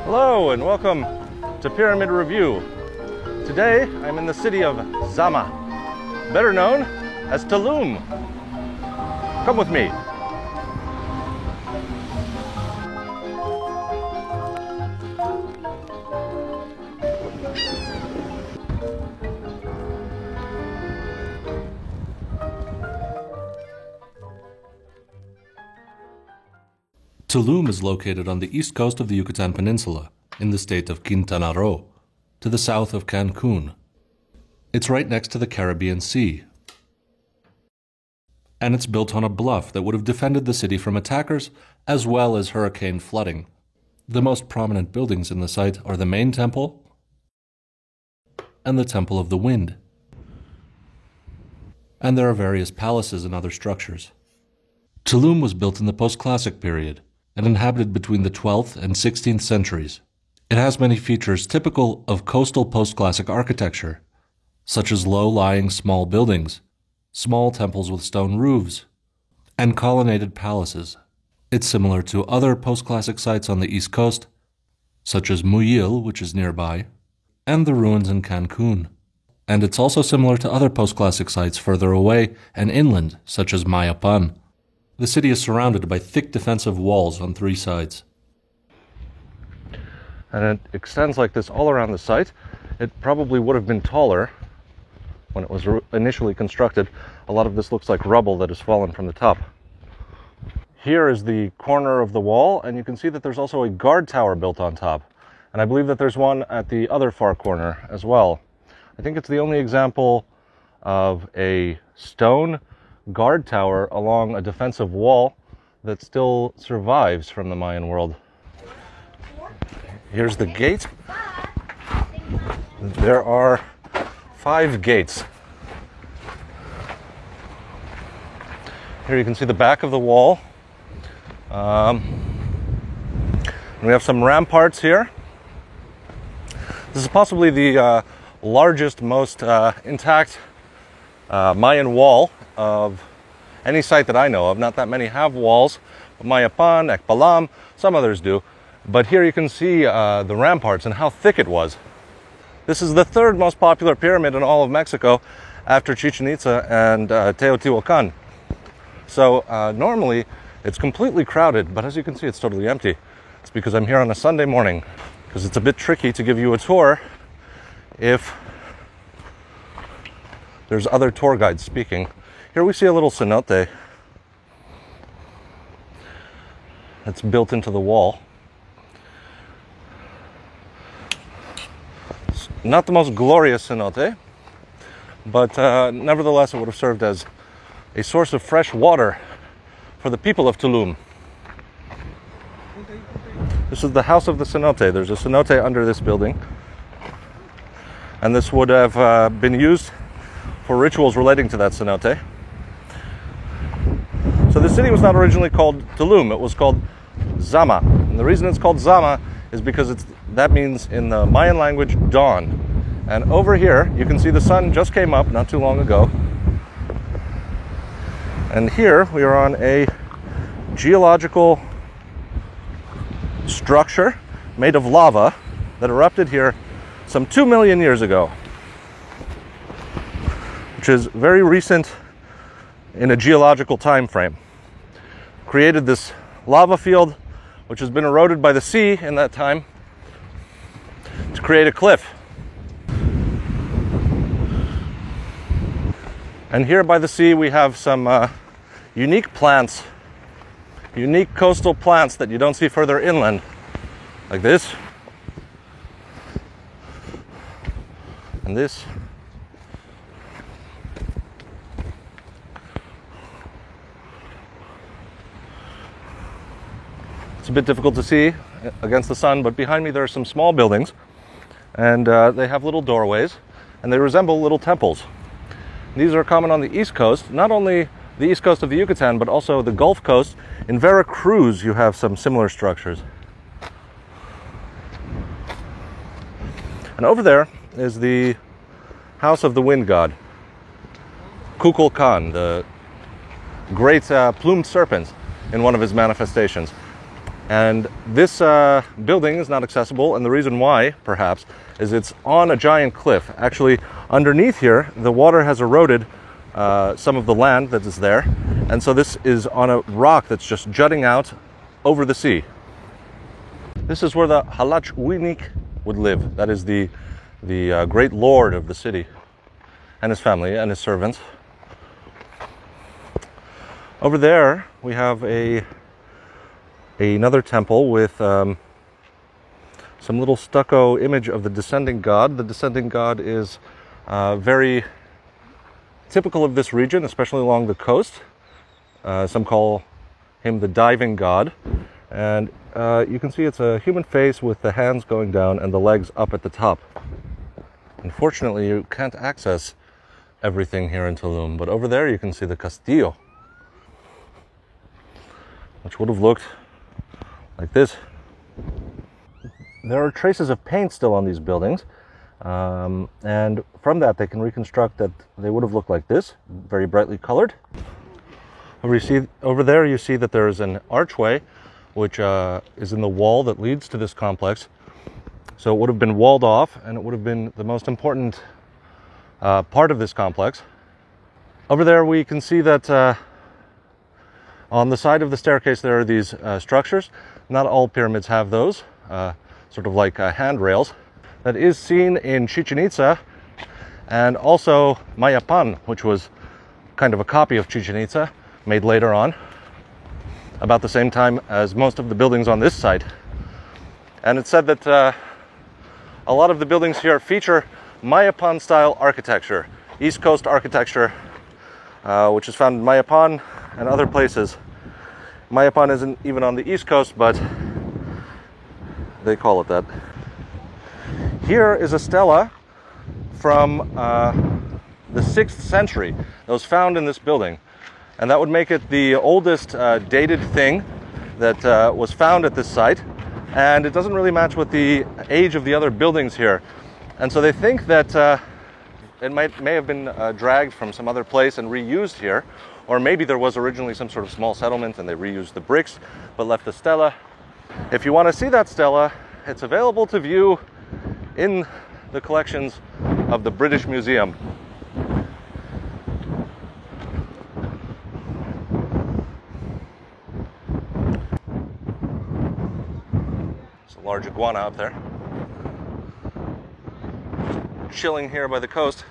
Hello and welcome to Pyramid Review. Today I'm in the city of Zama, better known as Tulum. Come with me. Tulum is located on the east coast of the Yucatan Peninsula, in the state of Quintana Roo, to the south of Cancun. It's right next to the Caribbean Sea, and it's built on a bluff that would have defended the city from attackers as well as hurricane flooding. The most prominent buildings in the site are the main temple and the Temple of the Wind. And there are various palaces and other structures. Tulum was built in the post-classic period and inhabited between the 12th and 16th centuries. It has many features typical of coastal post-classic architecture, such as low-lying small buildings, small temples with stone roofs, and colonnaded palaces. It's similar to other post-classic sites on the East Coast, such as Muyil, which is nearby, and the ruins in Cancun. And it's also similar to other post-classic sites further away and inland, such as Mayapan. The city is surrounded by thick defensive walls on three sides. And it extends like this all around the site. It probably would have been taller when it was initially constructed. A lot of this looks like rubble that has fallen from the top. Here is the corner of the wall, and you can see that there's also a guard tower built on top. And I believe that there's one at the other far corner as well. I think it's the only example of a stone guard tower along a defensive wall that still survives from the Mayan world. Here's the gate. There are 5 gates. Here you can see the back of the wall. We have some ramparts here. This is possibly the largest, most intact Mayan wall of any site that I know of. Not that many have walls. Mayapan, Ekbalam, some others do. But here you can see the ramparts and how thick it was. This is the third most popular pyramid in all of Mexico after Chichen Itza and Teotihuacan. So normally it's completely crowded, but as you can see it's totally empty. It's because I'm here on a Sunday morning, because it's a bit tricky to give you a tour if there's other tour guides speaking. Here we see a little cenote that's built into the wall. It's not the most glorious cenote, but nevertheless it would have served as a source of fresh water for the people of Tulum. This is the house of the cenote. There's a cenote under this building, and this would have been used for rituals relating to that cenote. So the city was not originally called Tulum, it was called Zama. And the reason it's called Zama is because that means in the Mayan language, dawn. And over here, you can see the sun just came up not too long ago. And here we are on a geological structure made of lava that erupted here some 2 million years ago, which is very recent in a geological time frame. Created this lava field, which has been eroded by the sea in that time, to create a cliff. And here by the sea we have some unique plants, unique coastal plants that you don't see further inland, like this, and this. It's a bit difficult to see against the sun, but behind me there are some small buildings, and they have little doorways, and they resemble little temples. These are common on the East Coast, not only the East Coast of the Yucatan, but also the Gulf Coast. In Veracruz, you have some similar structures. And over there is the house of the wind god, Kukulkan, the great plumed serpent in one of his manifestations. And this building is not accessible, and the reason why, perhaps, is it's on a giant cliff. Actually, underneath here, the water has eroded some of the land that is there, and so this is on a rock that's just jutting out over the sea. This is where the Halach Uinik would live. That is the great lord of the city, and his family and his servants. Over there, we have another temple with some little stucco image of the descending god. The descending god is very typical of this region, especially along the coast. Some call him the diving god. And you can see it's a human face with the hands going down and the legs up at the top. Unfortunately, you can't access everything here in Tulum, but over there you can see the Castillo, which would have looked like this. There are traces of paint still on these buildings, and from that they can reconstruct that they would have looked like this, very brightly colored. Over there you see that there is an archway which is in the wall that leads to this complex. So it would have been walled off, and it would have been the most important part of this complex. Over there we can see that on the side of the staircase there are these structures. Not all pyramids have those, sort of like handrails. That is seen in Chichen Itza, and also Mayapan, which was kind of a copy of Chichen Itza, made later on, about the same time as most of the buildings on this site. And it's said that a lot of the buildings here feature Mayapan-style architecture, East Coast architecture, which is found in Mayapan and other places. Mayapan isn't even on the East Coast, but they call it that. Here is a stela from the 6th century that was found in this building. And that would make it the oldest dated thing that was found at this site. And it doesn't really match with the age of the other buildings here. And so they think that it may have been dragged from some other place and reused here. Or maybe there was originally some sort of small settlement and they reused the bricks but left the stela. If you want to see that stela, it's available to view in the collections of the British Museum. Large iguana up there, chilling here by the coast.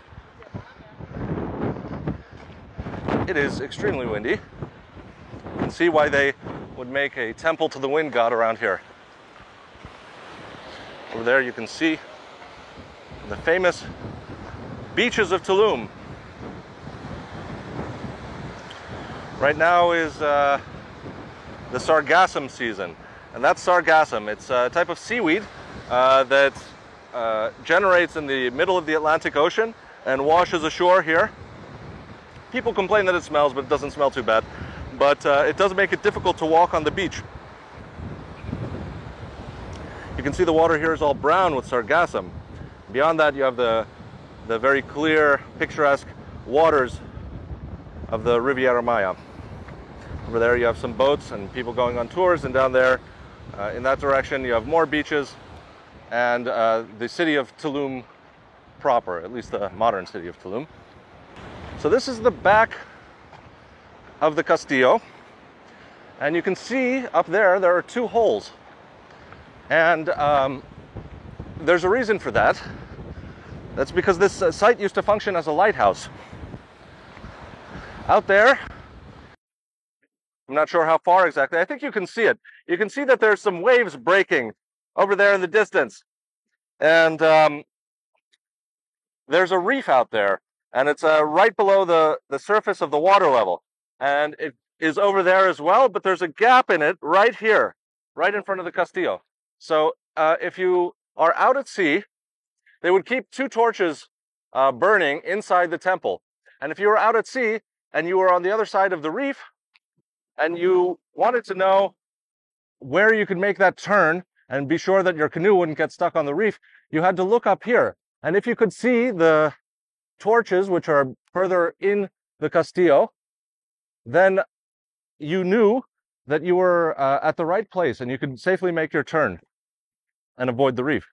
It is extremely windy. You can see why they would make a temple to the wind god around here. Over there you can see the famous beaches of Tulum. Right now is the sargassum season. And that's sargassum. It's a type of seaweed that generates in the middle of the Atlantic Ocean and washes ashore here. People complain that it smells, but it doesn't smell too bad. But it does make it difficult to walk on the beach. You can see the water here is all brown with sargassum. Beyond that, you have the very clear, picturesque waters of the Riviera Maya. Over there you have some boats and people going on tours, and down there in that direction you have more beaches and the city of Tulum proper, at least the modern city of Tulum. So this is the back of the Castillo, and you can see up there are 2 holes, and there's a reason for that. That's because this site used to function as a lighthouse. Out there, I'm not sure how far exactly. I think you can see it. You can see that there's some waves breaking over there in the distance. And there's a reef out there. And it's right below the surface of the water level. And it is over there as well, but there's a gap in it right here, right in front of the Castillo. So if you are out at sea, they would keep 2 torches burning inside the temple. And if you were out at sea and you were on the other side of the reef, and you wanted to know where you could make that turn and be sure that your canoe wouldn't get stuck on the reef, you had to look up here. And if you could see the torches, which are further in the Castillo, then you knew that you were at the right place and you could safely make your turn and avoid the reef.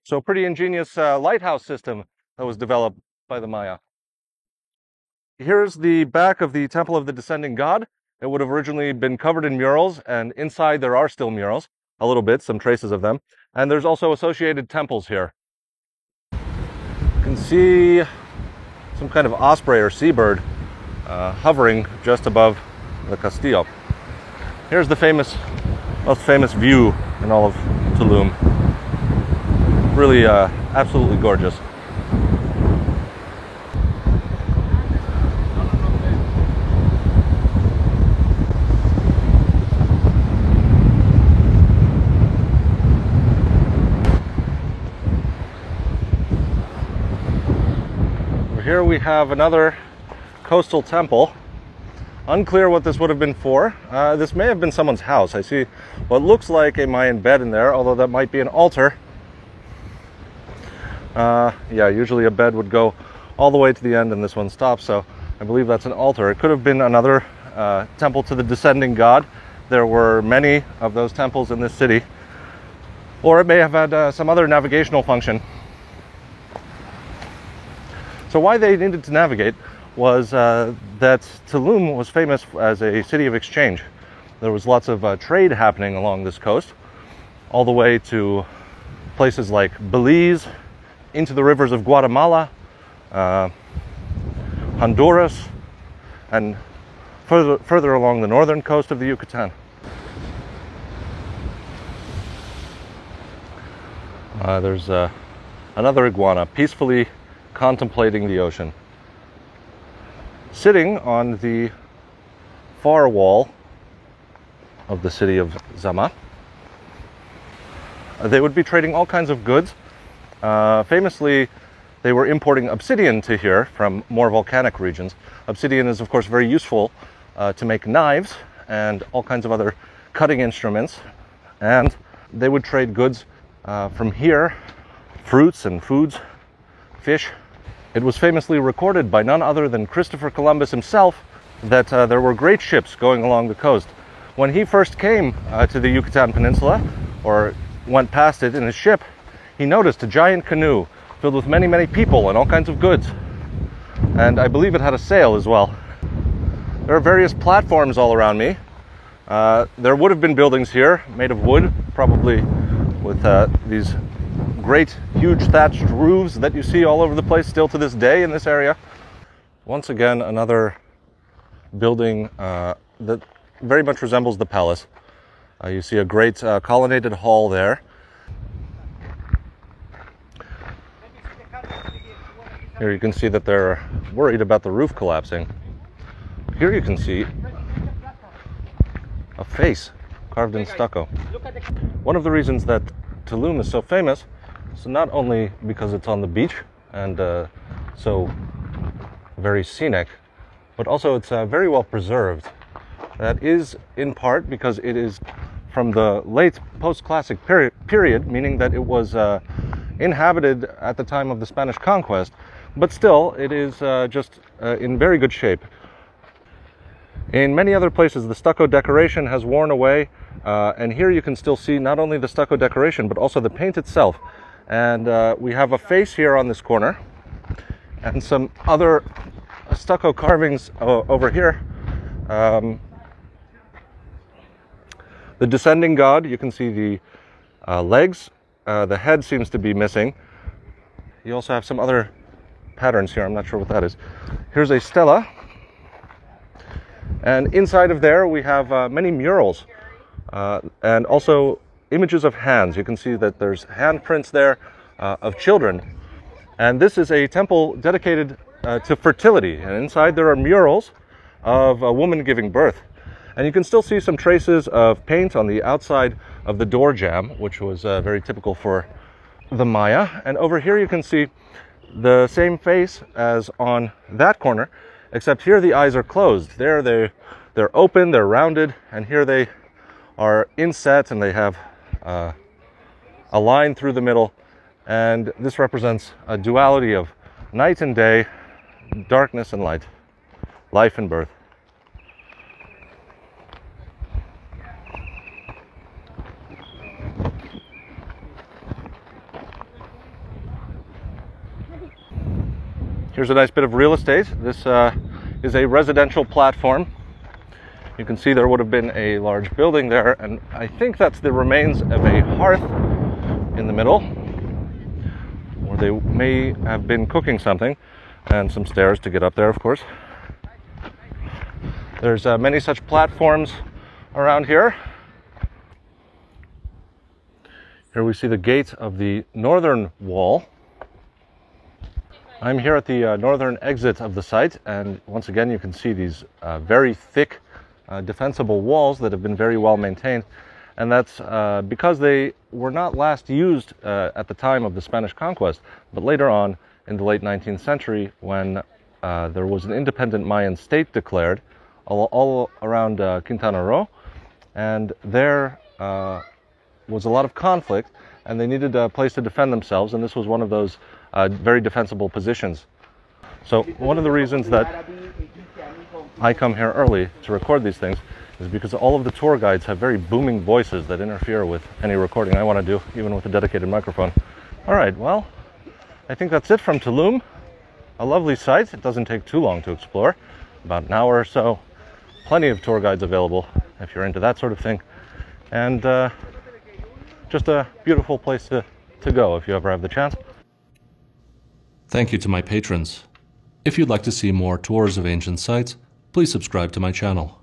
So pretty ingenious lighthouse system that was developed by the Maya. Here's the back of the Temple of the Descending God. It would have originally been covered in murals, and inside there are still murals, a little bit, some traces of them. And there's also associated temples here. You can see some kind of osprey or seabird hovering just above the Castillo. Here's the most famous view in all of Tulum. Really absolutely gorgeous. Here we have another coastal temple. Unclear what this would have been for. This may have been someone's house. I see what looks like a Mayan bed in there, although that might be an altar. Yeah, usually a bed would go all the way to the end and this one stops, so I believe that's an altar. It could have been another temple to the Descending God. There were many of those temples in this city. Or it may have had some other navigational function. So why they needed to navigate was that Tulum was famous as a city of exchange. There was lots of trade happening along this coast, all the way to places like Belize, into the rivers of Guatemala, Honduras, and further along the northern coast of the Yucatan. There's another iguana peacefully contemplating the ocean, sitting on the far wall of the city of Zama. They would be trading all kinds of goods. Famously, they were importing obsidian to here from more volcanic regions. Obsidian is, of course, very useful to make knives and all kinds of other cutting instruments. And they would trade goods from here, fruits and foods, fish. It was famously recorded by none other than Christopher Columbus himself that there were great ships going along the coast. When he first came to the Yucatan Peninsula, or went past it in his ship, he noticed a giant canoe filled with many, many people and all kinds of goods. And I believe it had a sail as well. There are various platforms all around me. There would have been buildings here made of wood, probably with these great, huge thatched roofs that you see all over the place still to this day in this area. Once again, another building that very much resembles the palace. You see a great colonnaded hall there. Here you can see that they're worried about the roof collapsing. Here you can see a face carved in stucco. One of the reasons that Tulum is so famous is not only because it's on the beach and so very scenic, but also it's very well preserved. That is in part because it is from the late post-classic period, meaning that it was inhabited at the time of the Spanish conquest, but still it is just in very good shape. In many other places, the stucco decoration has worn away, and here you can still see not only the stucco decoration, but also the paint itself. And we have a face here on this corner, and some other stucco carvings over here. The Descending God, you can see the legs. The head seems to be missing. You also have some other patterns here. I'm not sure what that is. Here's a stela. And inside of there, we have many murals and also images of hands. You can see that there's handprints there of children. And this is a temple dedicated to fertility. And inside there are murals of a woman giving birth. And you can still see some traces of paint on the outside of the door jamb, which was very typical for the Maya. And over here you can see the same face as on that corner, except here the eyes are closed. There they're open, they're rounded, and here they are inset and they have a line through the middle And this represents a duality of night and day, darkness and light, life and birth. Here's a nice bit of real estate. This is a residential platform. You can see there would have been a large building there, and I think that's the remains of a hearth in the middle, where they may have been cooking something, and some stairs to get up there, of course. There's many such platforms around here. Here we see the gate of the northern wall. I'm here at the northern exit of the site, and once again you can see these very thick defensible walls that have been very well maintained, and that's because they were not last used at the time of the Spanish conquest, but later on in the late 19th century when there was an independent Mayan state declared all around Quintana Roo, and there was a lot of conflict, and they needed a place to defend themselves, and this was one of those very defensible positions. So one of the reasons that I come here early to record these things is because all of the tour guides have very booming voices that interfere with any recording I want to do, even with a dedicated microphone. All right, well, I think that's it from Tulum. A lovely site. It doesn't take too long to explore, about an hour or so. Plenty of tour guides available if you're into that sort of thing. And just a beautiful place to go if you ever have the chance. Thank you to my patrons. If you'd like to see more tours of ancient sites, please subscribe to my channel.